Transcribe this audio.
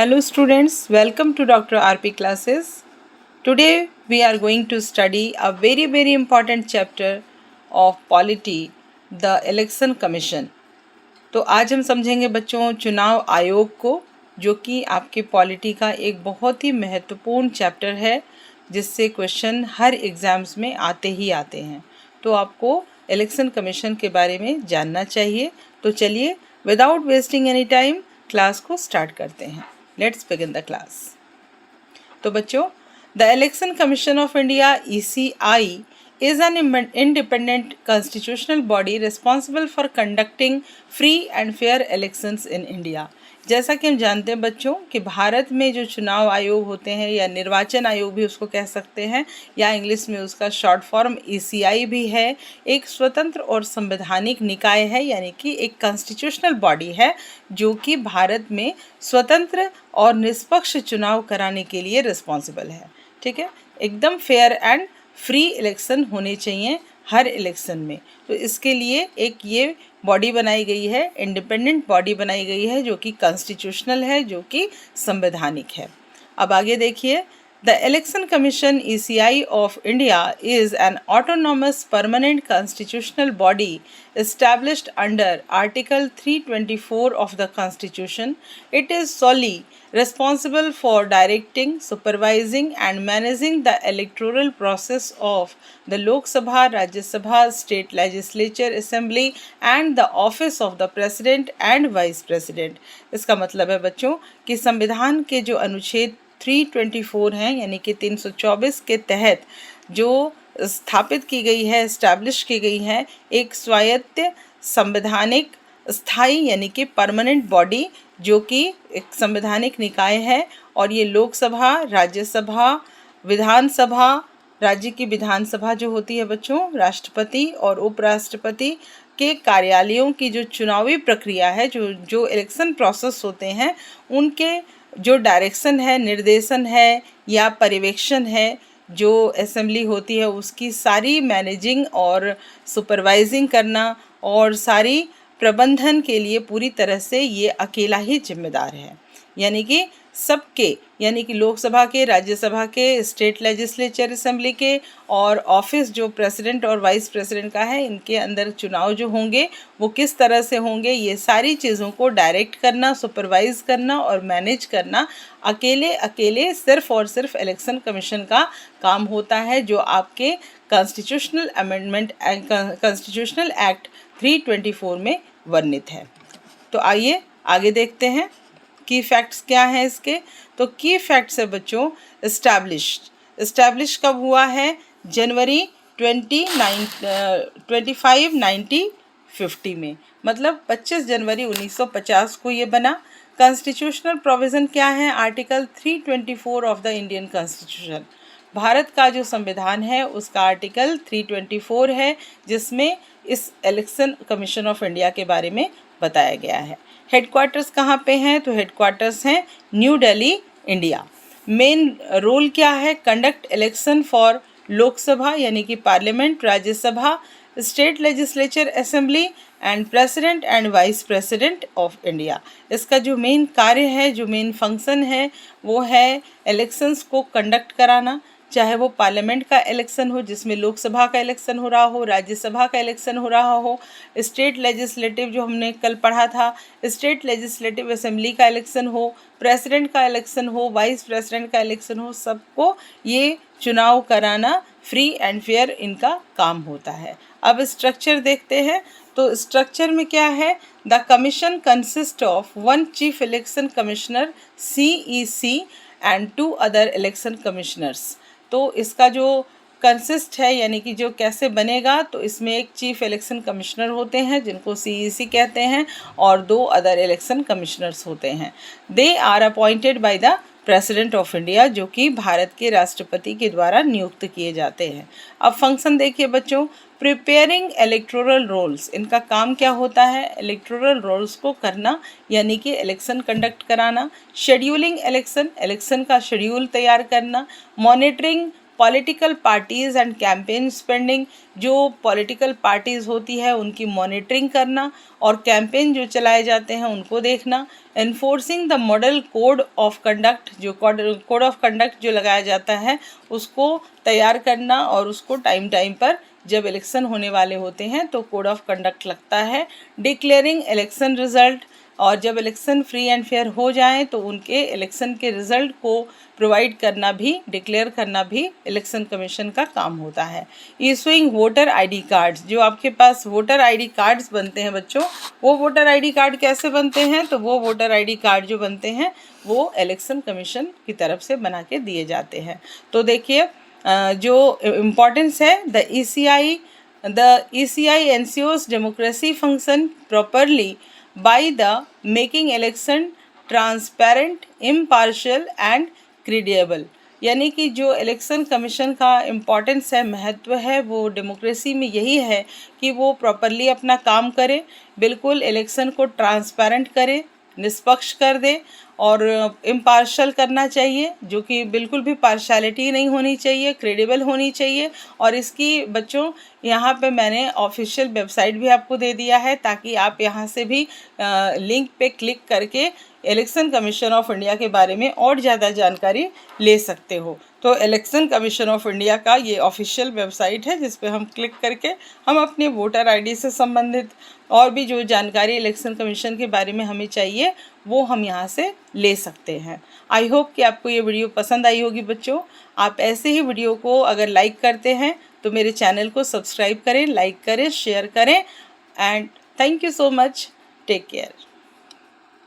Hello students, welcome to Dr. RP classes. Today we are going to study a very important chapter of polity, the election commission. तो आज हम समझेंगे बच्चों चुनाव आयोग को, जो कि आपके पॉलिटी का एक बहुत ही महत्वपूर्ण चैप्टर है, जिससे क्वेश्चन हर एग्ज़ाम्स में आते ही आते हैं। तो आपको इलेक्शन कमीशन के बारे में जानना चाहिए। तो चलिए without wasting any time class को स्टार्ट करते हैं। Let's begin the class. तो बच्चों, the election commission of India ECI is an independent constitutional body responsible for conducting free and fair elections in India। जैसा कि हम जानते हैं बच्चों कि भारत में जो चुनाव आयोग होते हैं या निर्वाचन आयोग भी उसको कह सकते हैं, या इंग्लिश में उसका शॉर्ट फॉर्म ECI भी है, एक स्वतंत्र और संवैधानिक निकाय है, यानी कि एक कॉन्स्टिट्यूशनल बॉडी है जो कि भारत में स्वतंत्र और निष्पक्ष चुनाव कराने के लिए रिस्पॉन्सिबल है। ठीक है, एकदम फेयर एंड फ्री इलेक्शन होने चाहिए हर इलेक्शन में। तो इसके लिए एक ये बॉडी बनाई गई है, इंडिपेंडेंट बॉडी बनाई गई है जो कि कॉन्स्टिट्यूशनल है, जो कि संवैधानिक है। अब आगे देखिए, the election commission ECI of India is an autonomous permanent constitutional body established under Article 324 of the Constitution. It is solely responsible for directing, supervising and managing the electoral process of the Lok Sabha, Rajya Sabha, State Legislature Assembly and the office of the President and Vice President। इसका मतलब है बच्चों कि संविधान के जो अनुच्छेद 324 हैं, यानी कि 324 के तहत जो स्थापित की गई है, इस्टेब्लिश की गई है एक स्वायत्त संवैधानिक स्थायी यानी कि परमानेंट बॉडी, जो कि एक संवैधानिक निकाय है। और ये लोकसभा, राज्यसभा, विधानसभा, राज्य की विधानसभा जो होती है बच्चों, राष्ट्रपति और उपराष्ट्रपति के कार्यालयों की जो चुनावी प्रक्रिया है, जो इलेक्शन प्रोसेस होते हैं, उनके जो डायरेक्शन है, निर्देशन है या पर्यवेक्षण है, जो असेंबली होती है उसकी सारी मैनेजिंग और सुपरवाइजिंग करना और सारी प्रबंधन के लिए पूरी तरह से ये अकेला ही जिम्मेदार है। यानी कि सबके, यानी कि लोकसभा के, राज्यसभा के, स्टेट लेजिस्लेचर असेंबली के और ऑफिस जो प्रेसिडेंट और वाइस प्रेसिडेंट का है, इनके अंदर चुनाव जो होंगे वो किस तरह से होंगे, ये सारी चीज़ों को डायरेक्ट करना, सुपरवाइज करना और मैनेज करना अकेले सिर्फ और सिर्फ इलेक्शन कमीशन का काम होता है, जो आपके कॉन्स्टिट्यूशनल अमेंडमेंट कॉन्स्टिट्यूशनल एक्ट 324 में वर्णित है। तो आइए आगे देखते हैं की फैक्ट्स क्या हैं इसके। तो की फैक्ट्स है बच्चों, इस्टेब्लिश कब हुआ है? जनवरी 25 1950 में, मतलब 25 जनवरी 1950 को ये बना। कॉन्स्टिट्यूशनल प्रोविज़न क्या है? Article 324 of the Indian constitution. Bharat का जो संविधान है उसका आर्टिकल 324 है, जिसमें इस इलेक्शन कमीशन ऑफ इंडिया के बारे में बताया गया है। हेडक्वार्टर्स कहाँ पे हैं? तो हेडक्वार्टर्स हैं New Delhi, India. Main role क्या है? कंडक्ट इलेक्शन फॉर लोकसभा यानी कि parliament, Rajya Sabha, state legislature assembly and president and vice president of India. इसका जो मेन कार्य है, जो मेन फंक्शन है, वो है इलेक्शंस को कंडक्ट कराना, चाहे वो पार्लियामेंट का इलेक्शन हो जिसमें लोकसभा का इलेक्शन हो रहा हो, राज्यसभा का इलेक्शन हो रहा हो, स्टेट लेजिस्लेटिव जो हमने कल पढ़ा था, स्टेट लेजिस्लेटिव असेंबली का इलेक्शन हो, प्रेसिडेंट का इलेक्शन हो, वाइस प्रेसिडेंट का इलेक्शन हो, सबको ये चुनाव कराना फ्री एंड फेयर इनका काम होता है। अब स्ट्रक्चर देखते हैं। तो स्ट्रक्चर में क्या है? The commission consist of 1 chief election commissioner CEC and 2 other election commissioners. तो इसका जो कंसिस्ट है, यानी कि जो कैसे बनेगा, तो इसमें एक चीफ इलेक्शन कमिश्नर होते हैं जिनको CEC कहते हैं और 2 अदर इलेक्शन कमिश्नर्स होते हैं। They are appointed by the president of India, जो कि भारत के राष्ट्रपति के द्वारा नियुक्त किए जाते हैं। अब फंक्शन देखिए बच्चों, प्रिपेयरिंग इलेक्टोरल रोल्स। इनका काम क्या होता है? इलेक्टोरल रोल्स को करना, यानी कि इलेक्शन कंडक्ट कराना। शेड्यूलिंग इलेक्शन, इलेक्शन का शेड्यूल तैयार करना। Monitoring political parties and campaign spending, जो पॉलिटिकल पार्टीज़ होती है उनकी मॉनिटरिंग करना और कैंपेन जो चलाए जाते हैं उनको देखना। Enforcing the model code of conduct, जो कोड ऑफ कंडक्ट जो लगाया जाता है उसको तैयार करना और उसको टाइम टाइम पर जब इलेक्शन होने वाले होते हैं तो कोड ऑफ कंडक्ट लगता है। डिक्लेयरिंग इलेक्शन रिजल्ट, और जब इलेक्शन फ्री एंड फेयर हो जाएं तो उनके इलेक्शन के रिजल्ट को प्रोवाइड करना भी, डिक्लेयर करना भी इलेक्शन कमीशन का काम होता है। इशूइंग वोटर आईडी कार्ड्स, जो आपके पास वोटर आईडी कार्ड्स बनते हैं बच्चों, वो वोटर आईडी कार्ड कैसे बनते हैं, तो वो वोटर आईडी कार्ड जो बनते हैं वो इलेक्शन कमीशन की तरफ से बना के दिए जाते हैं। तो देखिए जो इम्पोर्टेंस है, the ECI ensures democracy function properly by the making election transparent, impartial and credible। यानी कि जो इलेक्शन कमीशन का इम्पोर्टेंस है, महत्व है, वो डेमोक्रेसी में यही है कि वो प्रॉपरली अपना काम करे, बिल्कुल इलेक्शन को ट्रांसपेरेंट करे, निष्पक्ष कर दे और इम्पार्शल करना चाहिए, जो कि बिल्कुल भी पार्शलिटी नहीं होनी चाहिए, क्रेडिबल होनी चाहिए। और इसकी बच्चों यहाँ पे मैंने ऑफिशियल वेबसाइट भी आपको दे दिया है ताकि आप यहाँ से भी लिंक पे क्लिक करके इलेक्शन कमीशन ऑफ इंडिया के बारे में और ज़्यादा जानकारी ले सकते हो। तो इलेक्शन कमीशन ऑफ इंडिया का ये ऑफिशियल वेबसाइट है जिस पे हम क्लिक करके हम अपने वोटर आईडी से संबंधित और भी जो जानकारी इलेक्शन कमीशन के बारे में हमें चाहिए वो हम यहाँ से ले सकते हैं। आई होप कि आपको ये वीडियो पसंद आई होगी बच्चों। आप ऐसे ही वीडियो को अगर लाइक करते हैं तो मेरे चैनल को सब्सक्राइब करें, लाइक करें, शेयर करें and thank you so much. Take care.